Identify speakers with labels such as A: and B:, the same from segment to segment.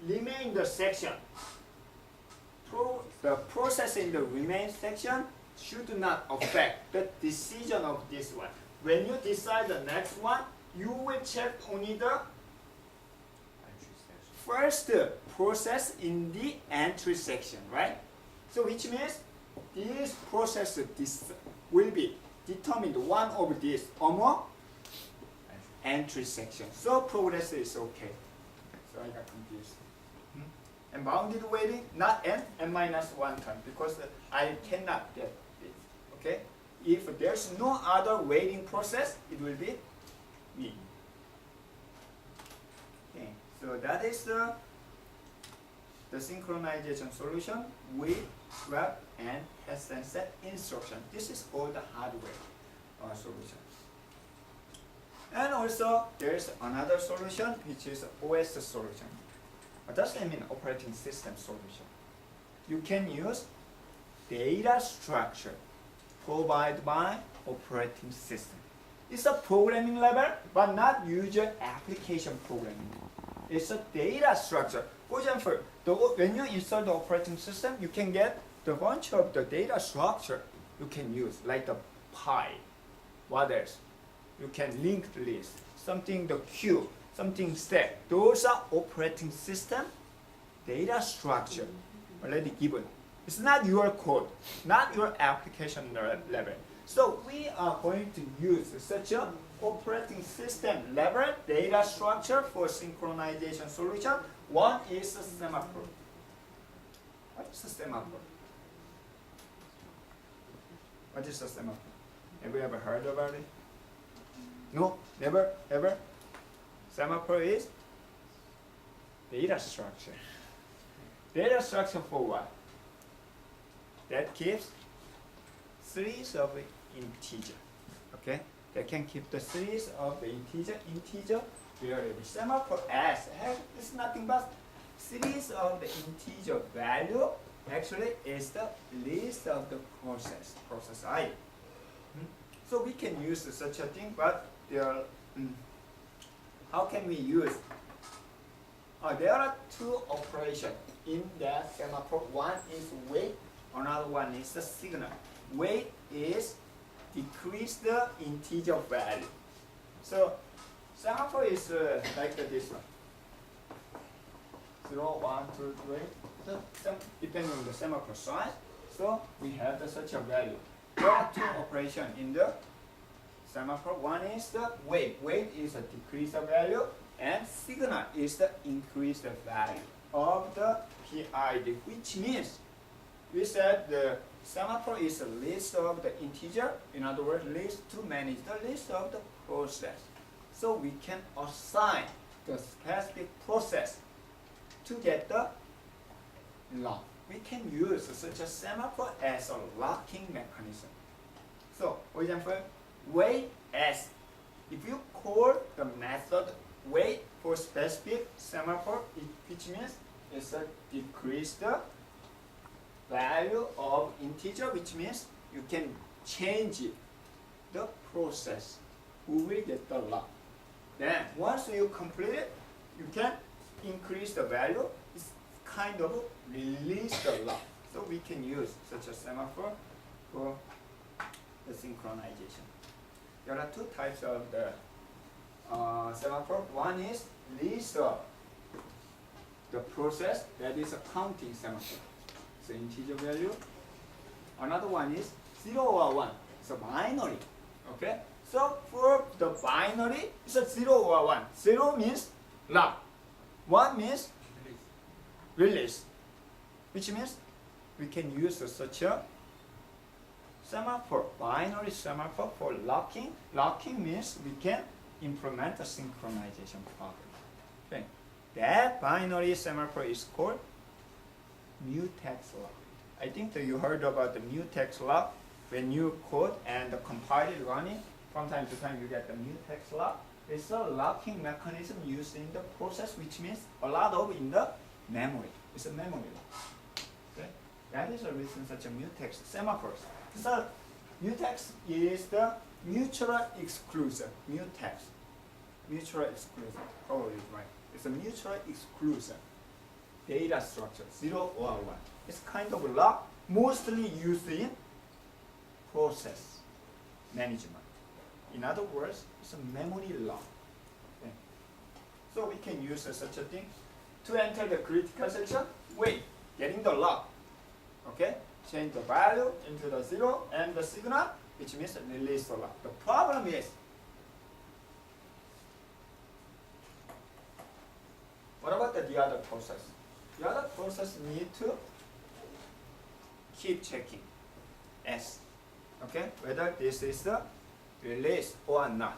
A: remainder section, the process in the remaining section should not affect the decision of this one. When you decide the next one, you will check only the first process in the entry section, right? So which means this process will be determined one of these among entry section. So progress is okay. So I got confused. And bounded waiting, not n minus 1 time, because I cannot get it. Okay? If there's no other waiting process, it will be me. Okay, so that is the synchronization solution with swap and test and set instruction. This is called the hardware solution. And also there's another solution which is OS solution. What does that mean, operating system solution? You can use data structure provided by operating system. It's a programming level, but not user application programming. It's a data structure. For example, when you install the operating system, you can get the bunch of the data structure you can use, like the pi. What else? You can linked list, something the queue, something stack. Those are operating system data structure already given. It's not your code, not your application level. So we are going to use such a operating system level data structure for synchronization solution. One is a semaphore. What is a semaphore? What is a semaphore? Have you ever heard about it? No? Never? Ever? Semaphore is data structure. Data structure for what? That keeps series of integer. Okay? That can keep the series of the integer variable. Semaphore S is nothing but series of the integer value. Actually is the list of the process I. So we can use such a thing, but there are, how can we use? There are two operations in that semaphore. One is wait, another one is the signal. Wait is decrease the integer value. So semaphore is like this one. 0, 1, 2, 3. So depending on the semaphore size, so we have such a value. There are two operations in the semaphore. One is the wait. Wait is a decrease of value, and signal is the increase the value of the PID, which means we said the semaphore is a list of the integer. In other words, list to manage the list of the process. So we can assign the specific process to get the lock. We can use such a semaphore as a locking mechanism. So, for example, wait as. If you call the method wait for specific semaphore, which means it's a decrease the value of integer, which means you can change the process who will get the lock. Then once you complete it, you can increase the value. It's kind of release the lock. So we can use such a semaphore for the synchronization. There are two types of the semaphore. One is list of the process, that is a counting semaphore. It's an integer value. Another one is 0 or 1. It's a binary. Okay? So for the binary, it's a 0 or 1. 0 means lock. 1 means release. Which means we can use such a semaphore, binary semaphore for locking. Locking means we can implement a synchronization problem. Okay. That binary semaphore is called mutex lock. I think that you heard about the mutex lock. When you code and compile it running, from time to time you get the mutex lock. It's a locking mechanism used in the process, which means a lot of in the memory. It's a memory lock. Okay? That is the reason such a mutex semaphores. So mutex is the mutual exclusion. Mutex. Mutual exclusion. Probably right. It's a mutual exclusion. data structure, 0 or 1. It's kind of lock, mostly used in process management. In other words, it's a memory lock. Okay. So we can use such a thing to enter the critical section. Wait, getting the lock. Okay, change the value into the 0 and the signal, which means release the lock. The problem is, what about the other process? The other process need to keep checking S. Okay, whether this is the release or not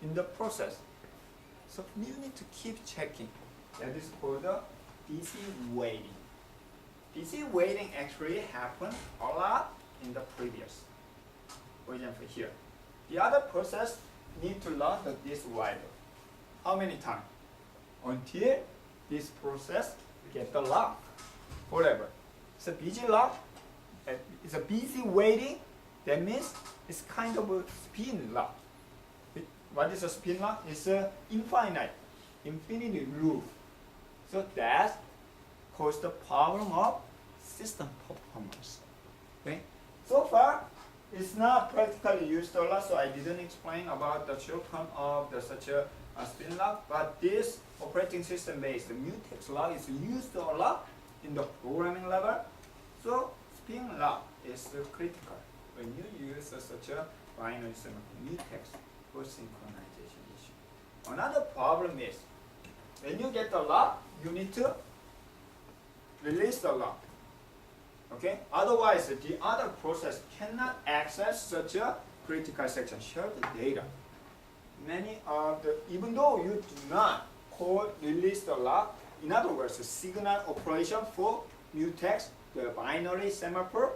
A: in the process. So you need to keep checking. That is called the busy waiting. Busy waiting actually happened a lot in the previous. For example, here, the other process need to learn this while. How many times? Until this process get the lock forever. It's a busy lock. It's a busy waiting. That means it's kind of a spin lock. What is a spin lock? It's an infinity loop. So that causes the problem of system performance. Okay. So far, it's not practically used a lot, so I didn't explain about the shortcome of such a spin lock. But this operating system-based mutex lock is used a lot in the programming level. So spin lock is critical when you use such a binary semaphore mutex for synchronization issue. Another problem is when you get the lock, you need to release the lock. Okay? Otherwise, the other process cannot access such a critical section, shared data. Many of the, even though you do not call release the lock, in other words, the signal operation for mutex, the binary semaphore,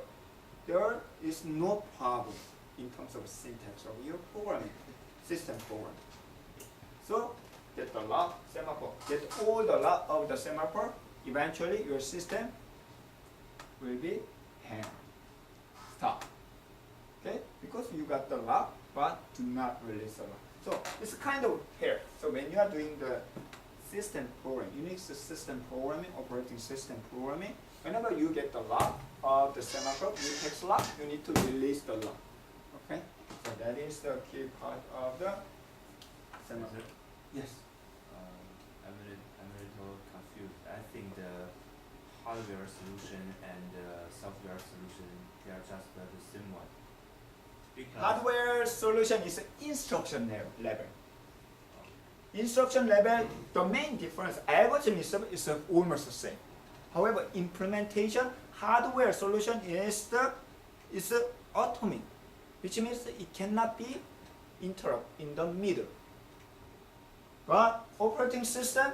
A: there is no problem in terms of syntax of your programming, system programming. So, get the lock semaphore, get all the lock of the semaphore, eventually your system will be hang, stop. Okay? Because you got the lock, but do not release the lock. So it's kind of here. So when you are doing the system programming, Unix system programming, operating system programming, whenever you get the lock of the semaphore, mutex lock, you need to release the lock. Okay? So that is the key part of the semaphore. Yes.
B: I'm a little confused. I think the hardware solution and the software solution, they are just the same one. Because
A: Hardware solution is instruction level. Instruction level, the main difference, algorithm is almost the same. However, implementation, hardware solution is atomic, which means it cannot be interrupt in the middle. But operating system,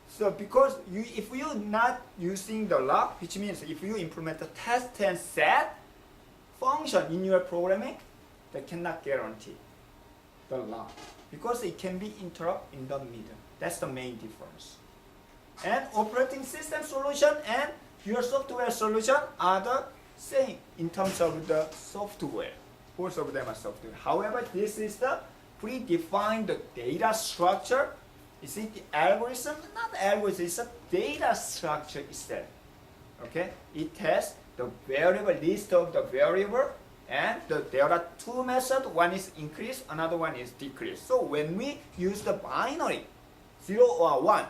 A: so because if you're not using the lock, which means if you implement the test and set function in your programming, that cannot guarantee the lock because it can be interrupt in the middle. That's the main difference. And operating system solution and your software solution are the same in terms of the software. Both of them are software. However, this is the predefined data structure. Is it the algorithm? Not algorithm, it's a data structure itself. Okay? It has the variable list of the variable, and there are two methods. One is increase, another one is decrease. So when we use the binary, 0 or 1,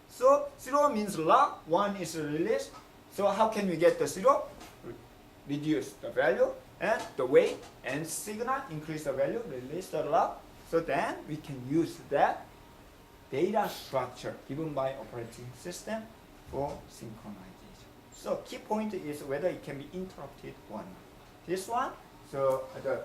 A: so 0 means lock, 1 is release. So how can we get the 0? Reduce the value and the weight and signal, increase the value, release the lock. So then we can use that data structure given by operating system for synchronization. So key point is whether it can be interrupted or not. This one, so the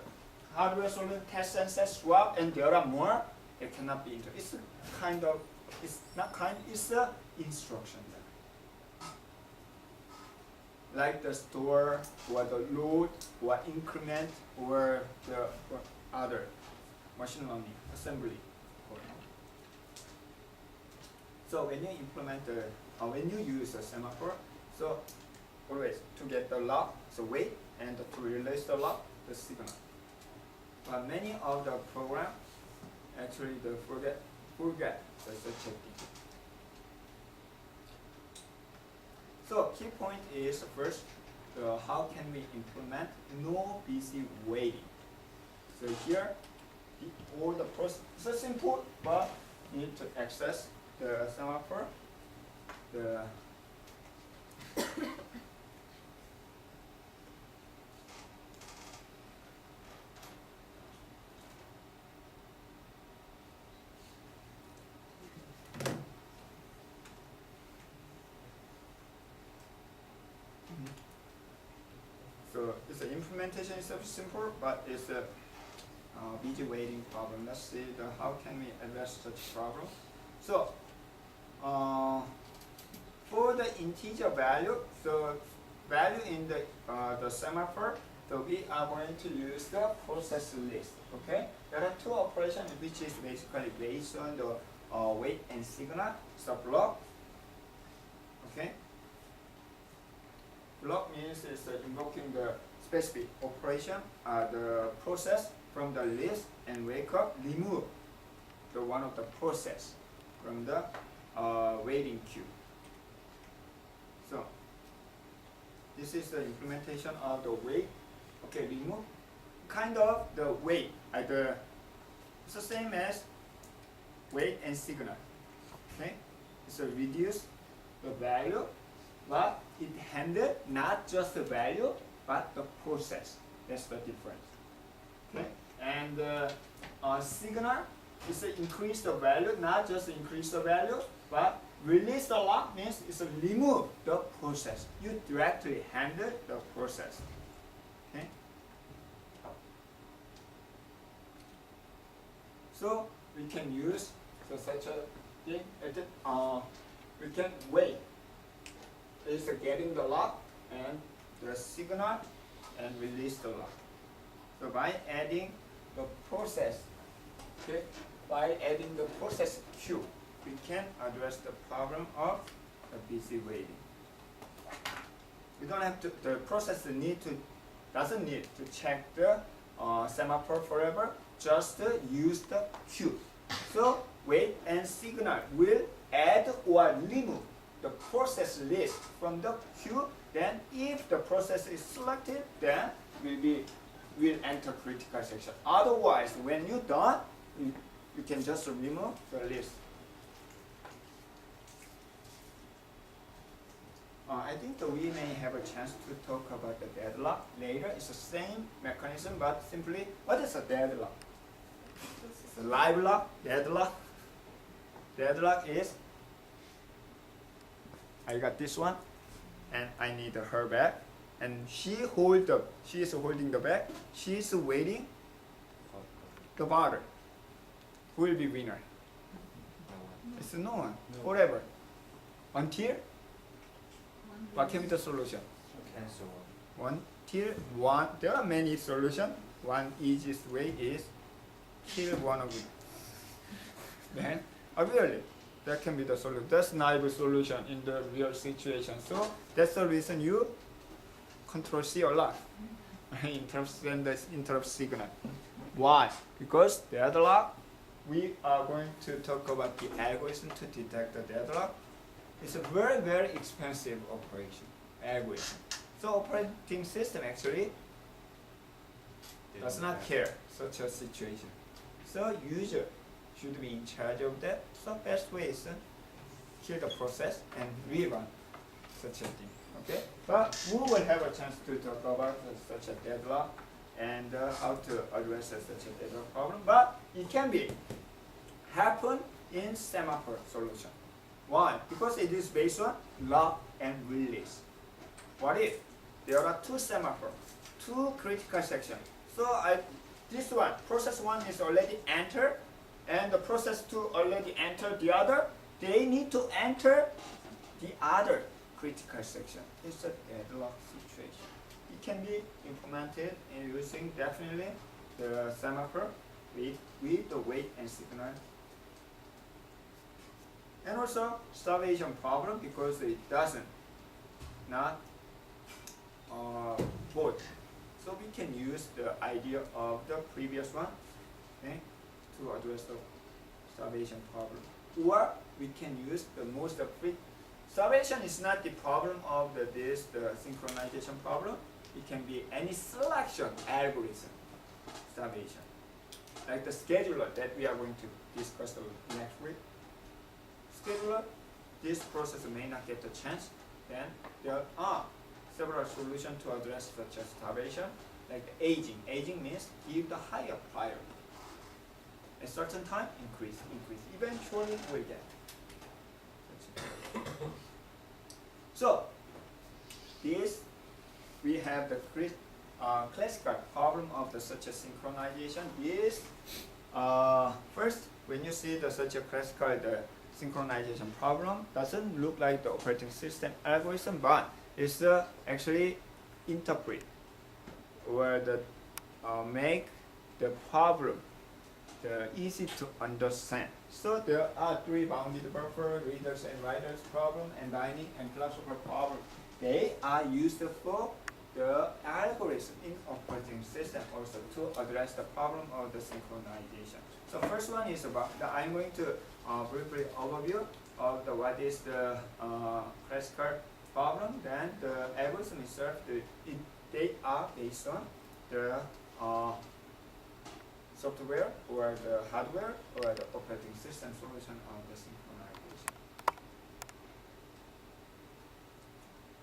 A: hardware solution test and set swap, and there are more, it cannot be interrupted. It's kind of, it's not kind, it's a instruction. Like the store or the load or increment or the other machine learning assembly. So when you implement when you use a semaphore, so always to get the lock, so wait, and to release the lock, the signal. But many of the program actually they forget such a thing. key point is first, how can we implement no busy waiting? So here, all the process is simple, but you need to access the semaphore. So it's an implementation is simple, but it's a busy waiting problem. Let's see how can we address such problem. So for the integer value, so value in the semaphore, so we are going to use the process list. Okay, there are two operations which is basically based on the wait and signal. So block. Okay. Block means it's invoking the specific operation, the process from the list, and wake up, remove the one of the process from the waiting queue. So this is the implementation of the wait. Okay, remove kind of the wait. It's the same as wait and signal. Okay, so reduce the value, but it handled not just the value, but the process. That's the difference. Okay, and signal is increase the value, not just increase the value, but release the lock means it's remove the process. You directly handle the process. Okay. So we can use such a thing. We can wait. Is getting the lock and the signal and release the lock. So by adding the process, okay, by adding the process queue, we can address the problem of the busy waiting. We don't have to. The process doesn't need to check the semaphore forever. Just use the queue. So wait and signal will add or remove the process list from the queue. Then if the process is selected, then will enter critical section. Otherwise, when you're done, you can just remove the list. I think that we may have a chance to talk about the deadlock later. It's the same mechanism, but simply, what is a deadlock? It's a live lock, deadlock. Deadlock is, I got this one, and I need her back, and she is holding the bag. She's waiting the bottle. Who will be winner? It's no one. Forever. Until what can be the solution?
B: Cancel one.
A: Until one. There are many solutions. One easiest way is kill one of you. Then really, that can be the solution. That's naive solution in the real situation. So that's the reason you control C a lot in terms of the interrupt signal. Why? Because deadlock, we are going to talk about the algorithm to detect the deadlock. It's a very, very expensive operation, algorithm. So operating system actually does not care such a situation. So user should be in charge of that. So best way is kill the process and rerun such a thing. Okay, but we will have a chance to talk about such a deadlock and how to address such a deadlock problem. But it can be happen in semaphore solution. Why? Because it is based on lock and release. What if there are two semaphores, two critical sections? So this one, process one is already entered, and the process two already entered the other. They need to enter the other critical section. It's a deadlock situation. It can be implemented in using definitely the semaphore with the wait and signal. And also starvation problem because it doesn't not vote. So we can use the idea of the previous one, okay, to address the starvation problem. Or we can use the most Starvation is not the problem of the synchronization problem. It can be any selection algorithm starvation. Like the scheduler that we are going to discuss next week. Scheduler, this process may not get the chance. Then there are several solutions to address such as starvation, like aging. Aging means give the higher priority. At certain time, increase. Eventually, we get. So, this we have the classical problem of the such a synchronization. Is first when you see the such a classical synchronization problem, doesn't look like the operating system algorithm, but it's actually interpret or the make the problem easy to understand. So there are three bounded buffer, readers and writers problem, and binding and philosopher problem. They are used for the algorithm in operating system also to address the problem of the synchronization. So first one is about I'm going to briefly overview of what is the classical problem. Then the algorithm itself, they are based on the software or the hardware or the operating system solution of the synchronization.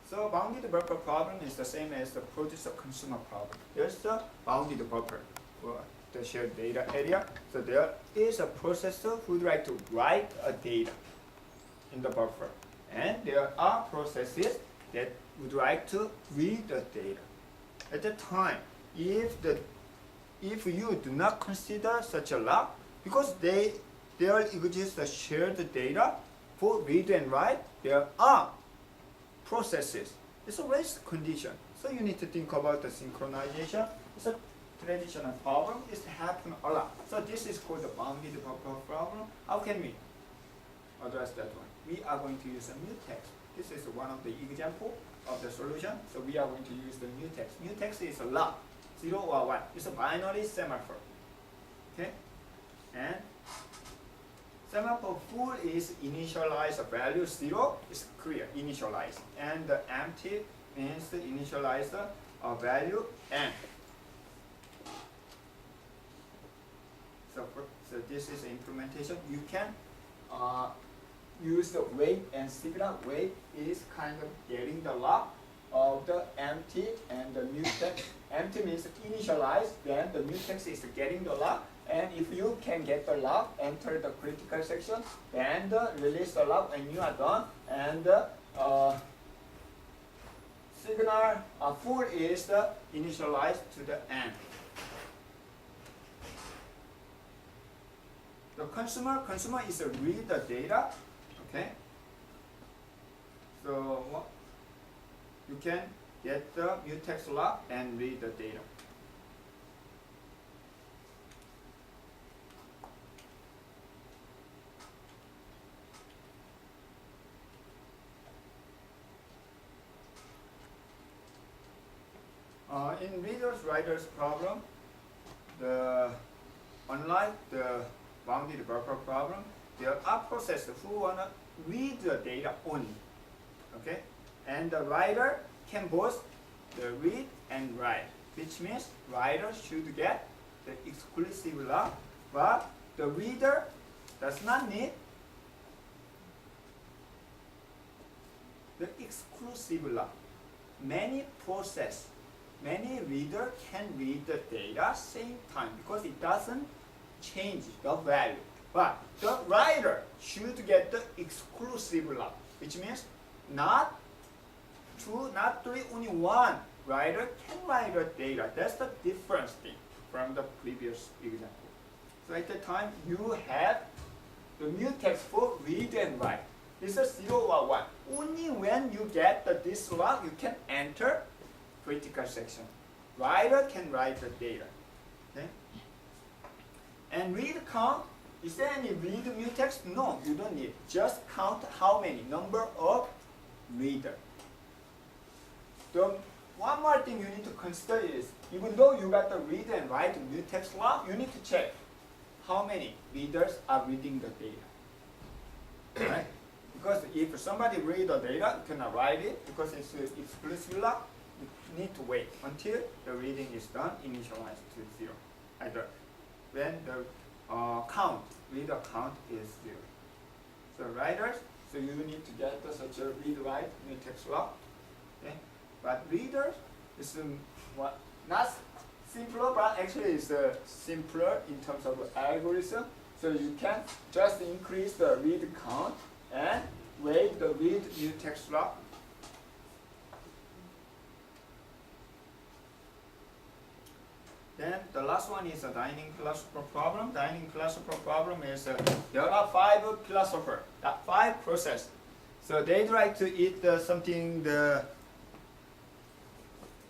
A: So bounded buffer problem is the same as the producer-consumer problem. There's the bounded buffer for the shared data area. So there is a processor who would like to write a data in the buffer. And there are processes that would like to read the data. At the time, if you do not consider such a lock, because there exists a shared data for read and write, there are processes. It's a race condition. So you need to think about the synchronization. It's a traditional problem. It's happened a lot. So this is called the bounded buffer problem. How can we address that one? We are going to use a mutex. This is one of the example of the solution. So we are going to use the mutex. Mutex is a lock. 0 or 1. It's a binary semaphore. Okay? And semaphore full is initialize a value 0 is clear, initialize. And the empty means the initialize a value n. So this is implementation. You can use the wait and signal. Wait is kind of getting the lock of the empty and the mutex. Empty means initialize, then the mutex is getting the lock, and if you can get the lock, enter the critical section, and release the lock when you are done, and signal full is the initialized to the end. The consumer is a read the data, okay? So you can get the mutex lock and read the data. In readers writers problem, unlike the bounded buffer problem, there are processors who wanna read the data only, okay? And the writer can both the read and write, which means writer should get the exclusive lock, but the reader does not need the exclusive lock. Many reader can read the data same time because it doesn't change the value. But the writer should get the exclusive lock, which means not only one writer can write the data. That's the difference thing from the previous example. So at the time you have the mutex for read and write. This is 0 or 1. Only when you get this lock you can enter critical section. Writer can write the data. Okay? And read count, is there any read mutex? No, you don't need. Just count how many, number of reader. One more thing you need to consider is, even though you got the read and write mutex lock, you need to check how many readers are reading the data. Right? because if somebody read the data, you cannot write it because it's exclusive lock. You need to wait until the reading is done, initialized to 0. Either when the reader count is 0. So writers, so you need to get such a read-write mutex lock. Okay? But readers is not simpler, but actually it's simpler in terms of algorithm. So you can just increase the read count and wait the read mutex lock. Then the last one is a dining philosopher problem. Dining philosopher problem is there are 5 philosophers, 5 process. So they try to eat something, the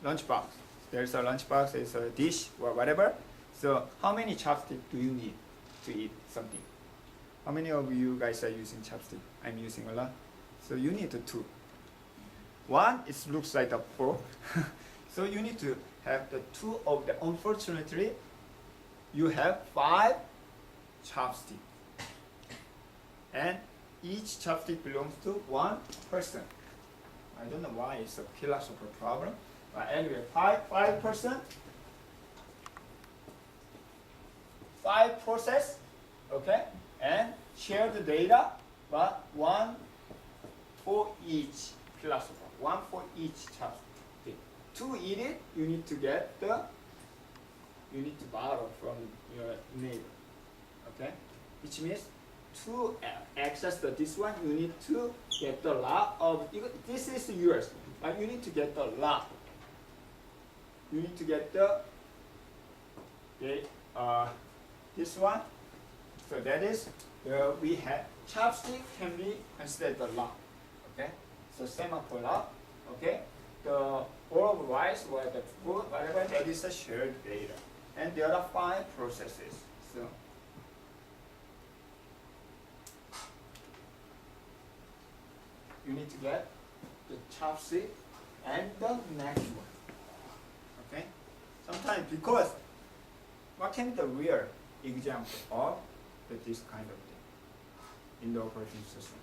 A: lunchbox. There's a lunchbox, it's a dish or whatever. So how many chopsticks do you need to eat something? How many of you guys are using chopstick? I'm using a lot. So you need 2. One, it looks like a fork. So you need to have the 2 of the, unfortunately, you have 5 chopsticks. And each chopstick belongs to 1 person. I don't know why it's a philosopher problem. But anyway, 5 person, 5 process, okay? And share the data, but 1 for each philosopher, 1 for each chopstick. To eat it, you need to borrow from your neighbor, okay? Which means to access this one, you need to get the lot of, this is yours, but you need to get the lot. You need to get this one. So that is, we have chopstick can be considered the lot, okay? So semaphore lot, okay? The oral rice or the food, whatever, that is a shared data. And there are 5 processes. So you need to get the chopstick and the next one. Okay? Sometimes because what can be the real example of this kind of thing in the operating system?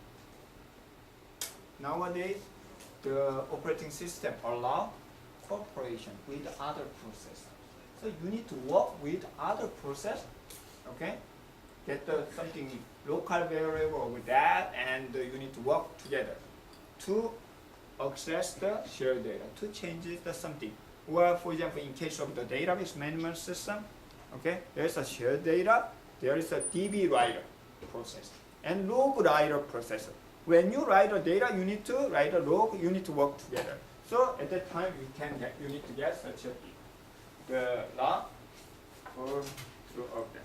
A: Nowadays, the operating system allow cooperation with other process. So you need to work with other process, okay? Get something local variable with that, and you need to work together to access the shared data, to change something. Or for example, in case of the database management system, okay, there's a shared data, there is a DB writer process and log writer process. When you write a data, you need to write a log, you need to work together. So at that time, you need to get such the log for 2 of them.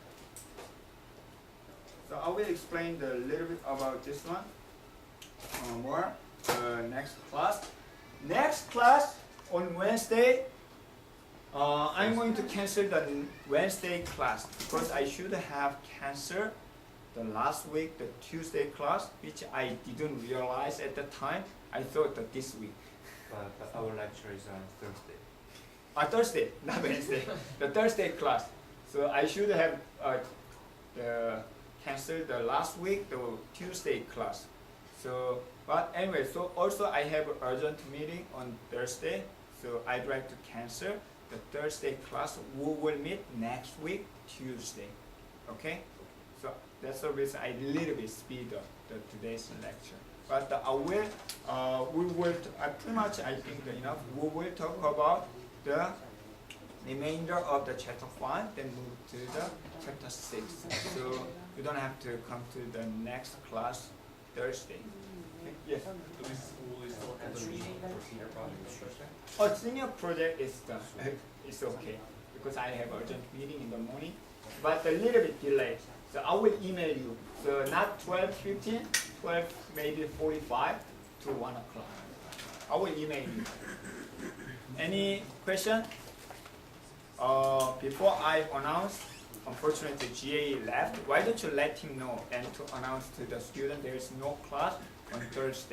A: So I will explain a little bit about this one more next class. Next class on Wednesday, I'm going to cancel the Wednesday class because I should have canceled the last week, the Tuesday class, which I didn't realize at the time. I thought that this week.
B: But our lecture is on Thursday.
A: Thursday, not Wednesday. The Thursday class. So I should have canceled the last week, the Tuesday class. So, but anyway, so also I have an urgent meeting on Thursday. So I'd like to cancel the Thursday class. We will meet next week, Tuesday. Okay? So that's the reason I little bit speed up today's lecture. But pretty much I think enough. We will talk about the remainder of the chapter 5, then move to the chapter 6. So you don't have to come to the next class Thursday. Okay? Yes?
B: Will we still have a meeting for senior project Thursday?
A: Oh, senior project is done. It's okay because I have urgent meeting in the morning, but a little bit delayed. So I will email you. So not 12:15, 12 maybe 45 to 1 o'clock. I will email you. Any question? Before I announce, unfortunately GA left. Why don't you let him know and to announce to the student there is no class on Thursday.